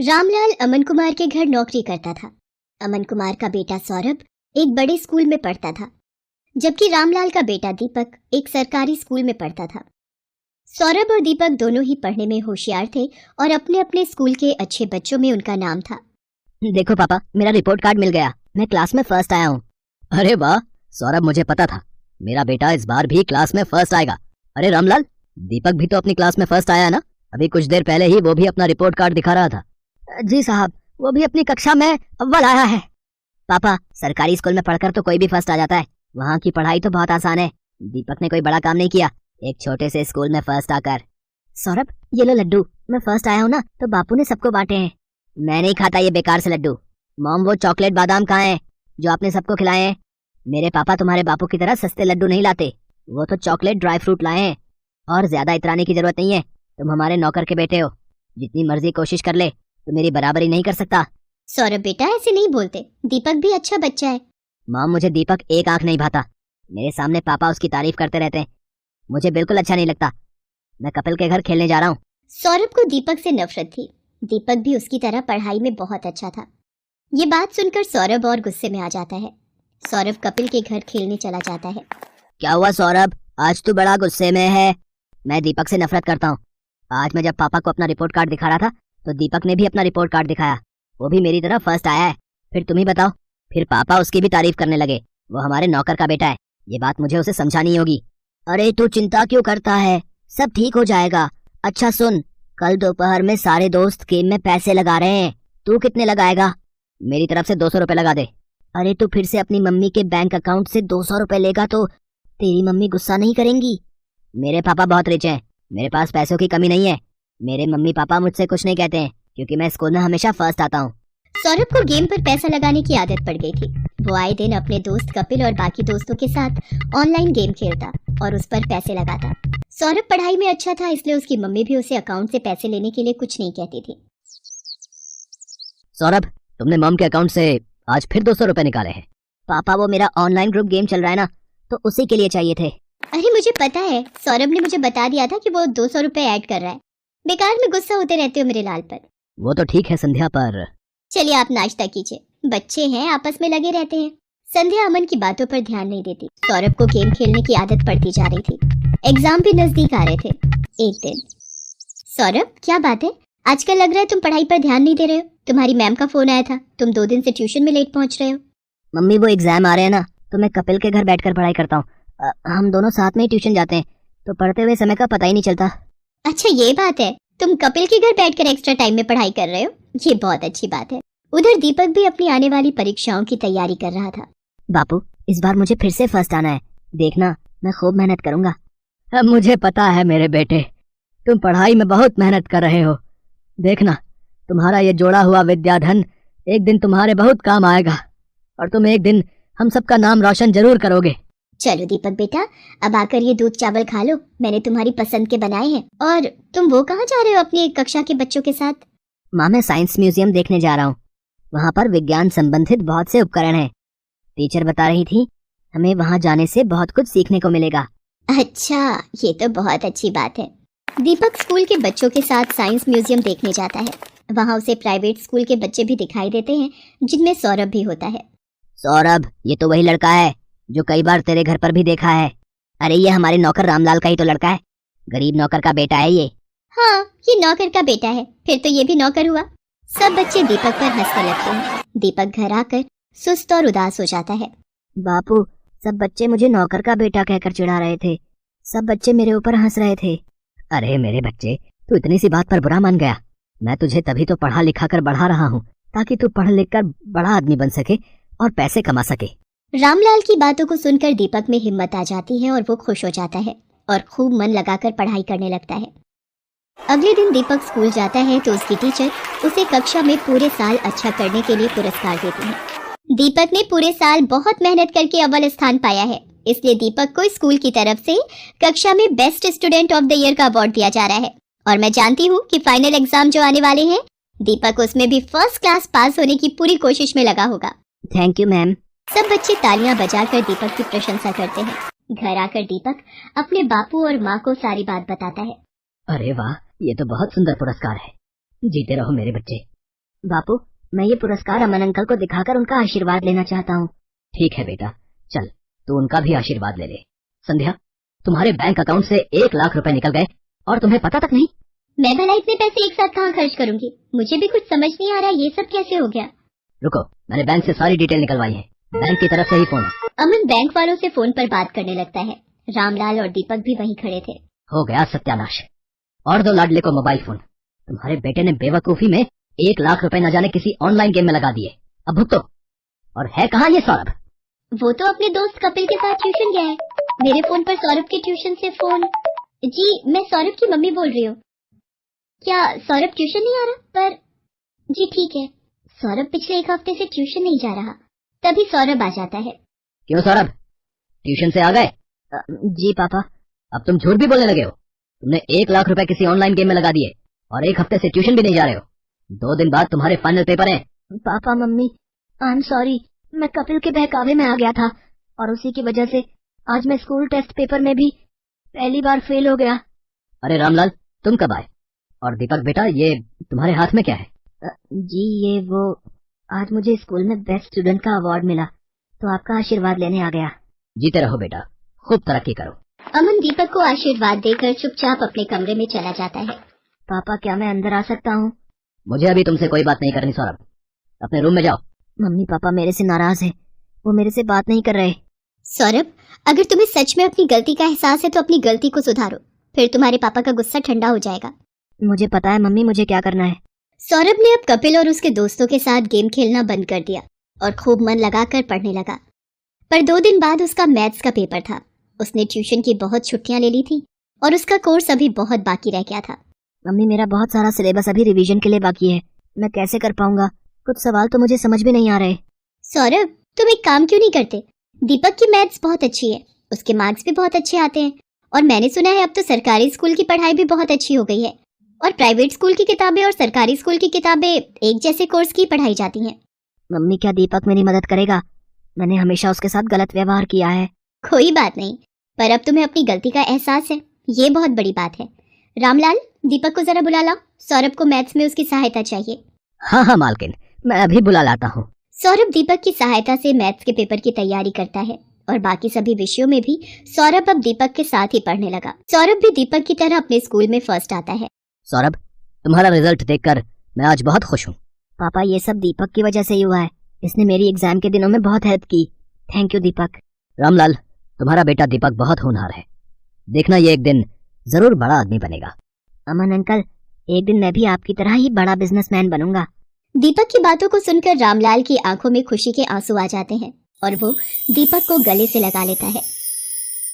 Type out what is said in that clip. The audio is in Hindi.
रामलाल अमन कुमार के घर नौकरी करता था। अमन कुमार का बेटा सौरभ एक बड़े स्कूल में पढ़ता था, जबकि रामलाल का बेटा दीपक एक सरकारी स्कूल में पढ़ता था। सौरभ और दीपक दोनों ही पढ़ने में होशियार थे और अपने अपने स्कूल के अच्छे बच्चों में उनका नाम था। देखो पापा, मेरा रिपोर्ट कार्ड मिल गया। मैं क्लास में फर्स्ट आया हूँ। अरे वाह सौरभ, मुझे पता था मेरा बेटा इस बार भी क्लास में फर्स्ट आएगा। अरे रामलाल, दीपक भी तो अपनी क्लास में फर्स्ट आया ना? अभी कुछ देर पहले ही वो भी अपना रिपोर्ट कार्ड दिखा रहा था। जी साहब, वो भी अपनी कक्षा में अव्वल आया है। पापा, सरकारी स्कूल में पढ़कर तो कोई भी फर्स्ट आ जाता है। वहाँ की पढ़ाई तो बहुत आसान है। दीपक ने कोई बड़ा काम नहीं किया, एक छोटे से स्कूल में फर्स्ट आकर। सौरभ, ये लो लड्डू। मैं फर्स्ट आया हूँ ना, तो बापू ने सबको बांटे हैं। मैं नहीं खाता ये बेकार से लड्डू। मॉम, वो चॉकलेट बादाम कहाँ हैं जो आपने सबको खिलाए हैं? मेरे पापा तुम्हारे बापू की तरह सस्ते लड्डू नहीं लाते, वो तो चॉकलेट ड्राई फ्रूट लाए हैं। और ज्यादा इतराने की जरूरत नहीं है, तुम हमारे नौकर के बेटे हो। जितनी मर्जी कोशिश कर ले तो मेरी बराबरी नहीं कर सकता। सौरभ बेटा, ऐसे नहीं बोलते, दीपक भी अच्छा बच्चा है। मॉम, मुझे दीपक एक आंख नहीं भाता। मेरे सामने पापा उसकी तारीफ करते रहते हैं, मुझे बिल्कुल अच्छा नहीं लगता। मैं कपिल के घर खेलने जा रहा हूँ। सौरभ को दीपक से नफरत थी। दीपक भी उसकी तरह पढ़ाई में बहुत अच्छा था। ये बात सुनकर सौरभ और गुस्से में आ जाता है। सौरभ कपिल के घर खेलने चला जाता है। क्या हुआ सौरभ, आज तू बड़ा गुस्से में है? मैं दीपक से नफरत करता हूँ। आज मैं जब पापा को अपना रिपोर्ट कार्ड दिखा रहा था तो दीपक ने भी अपना रिपोर्ट कार्ड दिखाया। वो भी मेरी तरह फर्स्ट आया है। फिर तुम ही बताओ, फिर पापा उसकी भी तारीफ करने लगे। वो हमारे नौकर का बेटा है, ये बात मुझे उसे समझानी होगी। अरे तू चिंता क्यों करता है, सब ठीक हो जाएगा। अच्छा सुन, कल दोपहर में सारे दोस्त गेम में पैसे लगा रहे हैं, तू कितने लगाएगा? मेरी तरफ से 200 रुपए लगा दे। अरे तू फिर से अपनी मम्मी के बैंक अकाउंट से 200 रुपए लेगा तो तेरी मम्मी गुस्सा नहीं करेंगी? मेरे पापा बहुत रिच हैं, मेरे पास पैसों की कमी नहीं है। मेरे मम्मी पापा मुझसे कुछ नहीं कहते हैं क्योंकि मैं स्कूल में हमेशा फर्स्ट आता हूँ। सौरभ को गेम पर पैसा लगाने की आदत पड़ गई थी। वो आए दिन अपने दोस्त कपिल और बाकी दोस्तों के साथ ऑनलाइन गेम खेलता और उस पर पैसे लगाता। सौरभ पढ़ाई में अच्छा था, इसलिए उसकी मम्मी भी उसे अकाउंट से पैसे लेने के लिए कुछ नहीं कहती थी। सौरभ, तुमने मॉम के अकाउंट से आज फिर 200 रुपए निकाले हैं। पापा, वो मेरा ऑनलाइन ग्रुप गेम चल रहा है ना, तो उसी के लिए चाहिए थे। अरे मुझे पता है, सौरभ ने मुझे बता दिया था कि वो 200 रुपए ऐड कर रहा है। बेकार में गुस्सा होते रहते हो मेरे लाल पर। वो तो ठीक है संध्या, पर चलिए आप नाश्ता कीजिए, बच्चे हैं आपस में लगे रहते हैं। संध्या अमन की बातों पर ध्यान नहीं देती। सौरभ को गेम खेलने की आदत पड़ती जा रही थी। एग्जाम भी नजदीक आ रहे थे। एक दिन, सौरभ क्या बात है, आजकल लग रहा है तुम पढ़ाई पर ध्यान नहीं दे रहे हो। तुम्हारी मैम का फोन आया था, तुम 2 दिन से ट्यूशन में लेट पहुंच रहे हो। मम्मी, वो एग्जाम आ रहे हैं ना, तो मैं कपिल के घर बैठकर पढ़ाई करता हूँ। हम दोनों साथ में ही ट्यूशन जाते हैं, तो पढ़ते हुए समय का पता ही नहीं चलता। अच्छा ये बात है, तुम कपिल के घर बैठकर एक्स्ट्रा टाइम में पढ़ाई कर रहे हो, ये बहुत अच्छी बात है। उधर दीपक भी अपनी आने वाली परीक्षाओं की तैयारी कर रहा था। बापू, इस बार मुझे फिर से फर्स्ट आना है, देखना मैं खूब मेहनत करूंगा। अब मुझे पता है मेरे बेटे, तुम पढ़ाई में बहुत मेहनत कर रहे हो। देखना, तुम्हारा ये जोड़ा हुआ विद्याधन एक दिन तुम्हारे बहुत काम आएगा और तुम एक दिन हम सबका नाम रोशन जरूर करोगे। चलो दीपक बेटा, अब आकर ये दूध चावल खा लो, मैंने तुम्हारी पसंद के बनाए हैं। और तुम वो कहाँ जा रहे हो अपनी एक कक्षा के बच्चों के साथ? माँ, मैं साइंस म्यूजियम देखने जा रहा हूँ। वहाँ पर विज्ञान संबंधित बहुत से उपकरण हैं। टीचर बता रही थी हमें वहाँ जाने से बहुत कुछ सीखने को मिलेगा। अच्छा, ये तो बहुत अच्छी बात है। दीपक स्कूल के बच्चों के साथ साइंस म्यूजियम देखने जाता है। वहाँ उसे प्राइवेट स्कूल के बच्चे भी दिखाई देते हैं, जिनमें सौरभ भी होता है। सौरभ, ये तो वही लड़का है जो कई बार तेरे घर पर भी देखा है। अरे ये हमारे नौकर रामलाल का ही तो लड़का है, गरीब नौकर का बेटा है ये। हाँ, ये नौकर का बेटा है, फिर तो ये भी नौकर हुआ। सब बच्चे दीपक पर हंसने लगते हैं। दीपक घर आकर सुस्त और उदास हो जाता है। बापू, सब बच्चे मुझे नौकर का बेटा कहकर चिढ़ा रहे थे, सब बच्चे मेरे ऊपर हंस रहे थे। अरे मेरे बच्चे, तू इतनी सी बात पर बुरा मान गया? मैं तुझे तभी तो पढ़ा लिखा कर बढ़ा रहा हूँ ताकि तू पढ़ लिख कर बड़ा आदमी बन सके और पैसे कमा सके। रामलाल की बातों को सुनकर दीपक में हिम्मत आ जाती है और वो खुश हो जाता है और खूब मन लगाकर पढ़ाई करने लगता है। अगले दिन दीपक स्कूल जाता है तो उसकी टीचर उसे कक्षा में पूरे साल अच्छा करने के लिए पुरस्कार देती है। दीपक ने पूरे साल बहुत मेहनत करके अव्वल स्थान पाया है, इसलिए दीपक को स्कूल की तरफ से कक्षा में best student of the year का अवार्ड दिया जा रहा है। और मैं जानती हूँ कि फाइनल एग्जाम जो आने वाले हैं, दीपक उसमें भी फर्स्ट क्लास पास होने की पूरी कोशिश में लगा होगा। Thank you ma'am. सब बच्चे तालियां बजाकर दीपक की प्रशंसा करते हैं। घर आकर दीपक अपने बापू और माँ को सारी बात बताता है। अरे वाह, ये तो बहुत सुंदर पुरस्कार है। जीते रहो मेरे बच्चे। बापू, मैं ये पुरस्कार अमन अंकल को दिखाकर उनका आशीर्वाद लेना चाहता हूँ। ठीक है बेटा, चल तू उनका भी आशीर्वाद ले ले। संध्या, तुम्हारे बैंक अकाउंट से 1 लाख रुपए निकल गए और तुम्हें पता तक नहीं। मैं भला इतने पैसे एक साथ कहाँ खर्च करूंगी? मुझे भी कुछ समझ नहीं आ रहा ये सब कैसे हो गया। रुको, मैंने बैंक से सारी डिटेल निकलवाई है। बैंक की तरफ से ही फोन है। अमन बैंक वालों से फोन पर बात करने लगता है। रामलाल और दीपक भी वहीं खड़े थे। हो गया सत्यानाश। और दो लाडले को मोबाइल फोन। तुम्हारे बेटे ने बेवकूफी में 1 लाख रुपए न जाने किसी ऑनलाइन गेम में लगा दिए। अब भुगतो। और है कहाँ ये सौरभ? वो तो अपने दोस्त कपिल के साथ ट्यूशन गया है। मेरे फोन पर सौरभ के ट्यूशन से फोन। जी, मैं सौरभ की मम्मी बोल रही हूँ। क्या सौरभ ट्यूशन नहीं आ रहा? पर जी ठीक है, सौरभ पिछले 1 हफ्ते से ट्यूशन नहीं जा रहा। तभी सौरभ आ जाता है। क्यों सौरभ, ट्यूशन से आ गए? जी पापा। अब तुम झूठ भी बोलने लगे हो। तुमने 1 लाख रुपए किसी ऑनलाइन गेम में लगा दिए और 1 हफ्ते से ट्यूशन भी नहीं जा रहे हो। 2 दिन बाद तुम्हारे फाइनल पेपर हैं। Papa mummy, I am sorry. मैं कपिल के बहकावे में आ गया था और उसी की वजह से आज मैं स्कूल टेस्ट पेपर में भी पहली बार फेल हो गया। अरे रामलाल, तुम कब आए? और दीपक बेटा, ये तुम्हारे हाथ में क्या है? जी ये वो, आज मुझे स्कूल में बेस्ट स्टूडेंट का अवार्ड मिला तो आपका आशीर्वाद लेने आ गया। जीते रहो बेटा, खूब तरक्की करो। अमन दीपक को आशीर्वाद देकर चुपचाप अपने कमरे में चला जाता है। पापा, क्या मैं अंदर आ सकता हूँ? मुझे अभी तुमसे कोई बात नहीं करनी सौरभ, अपने रूम में जाओ। मम्मी पापा मेरे से नाराज है, वो मेरे से बात नहीं कर रहे। सौरभ, अगर तुम्हें सच में अपनी गलती का एहसास है तो अपनी गलती को सुधारो, फिर तुम्हारे पापा का गुस्सा ठंडा हो जाएगा। मुझे पता है मम्मी, मुझे क्या करना है। सौरभ ने अब कपिल और उसके दोस्तों के साथ गेम खेलना बंद कर दिया और खूब मन लगाकर पढ़ने लगा। पर 2 दिन बाद उसका मैथ्स का पेपर था। उसने ट्यूशन की बहुत छुट्टियां ले ली थी और उसका कोर्स अभी बहुत बाकी रह गया था। मम्मी, मेरा बहुत सारा सिलेबस अभी रिवीजन के लिए बाकी है, मैं कैसे कर पाऊंगा? कुछ सवाल तो मुझे समझ भी नहीं आ रहे। सौरभ, तुम एक काम क्यों नहीं करते? दीपक की मैथ्स बहुत अच्छी है, उसके मार्क्स भी बहुत अच्छे आते हैं और मैंने सुना है अब तो सरकारी स्कूल की पढ़ाई भी बहुत अच्छी हो गई है और प्राइवेट स्कूल की किताबें और सरकारी स्कूल की किताबें एक जैसे कोर्स की पढ़ाई जाती हैं। मम्मी, क्या दीपक मेरी मदद करेगा? मैंने हमेशा उसके साथ गलत व्यवहार किया है। कोई बात नहीं, पर अब तुम्हें अपनी गलती का एहसास है, ये बहुत बड़ी बात है। रामलाल, दीपक को जरा बुला लाओ, सौरभ को मैथ्स में उसकी सहायता चाहिए। हाँ हाँ मालकिन, मैं अभी बुला लाता हूँ। सौरभ दीपक की सहायता से मैथ्स के पेपर की तैयारी करता है और बाकी सभी विषयों में भी सौरभ अब दीपक के साथ ही पढ़ने लगा। सौरभ भी दीपक की तरह अपने स्कूल में फर्स्ट आता है। सौरभ, तुम्हारा रिजल्ट देखकर मैं आज बहुत खुश हूँ। पापा, ये सब दीपक की वजह से ही हुआ है, इसने मेरी एग्जाम के दिनों में बहुत हेल्प की। थैंक यू दीपक। रामलाल, तुम्हारा बेटा दीपक बहुत होनहार है, देखना ये एक दिन जरूर बड़ा आदमी बनेगा। अमन अंकल, एक दिन मैं भी आपकी तरह ही बड़ा बिजनेसमैन बनूंगा। दीपक की बातों को सुनकर रामलाल की आंखों में खुशी के आंसू आ जाते हैं और वो दीपक को गले से लगा लेता है।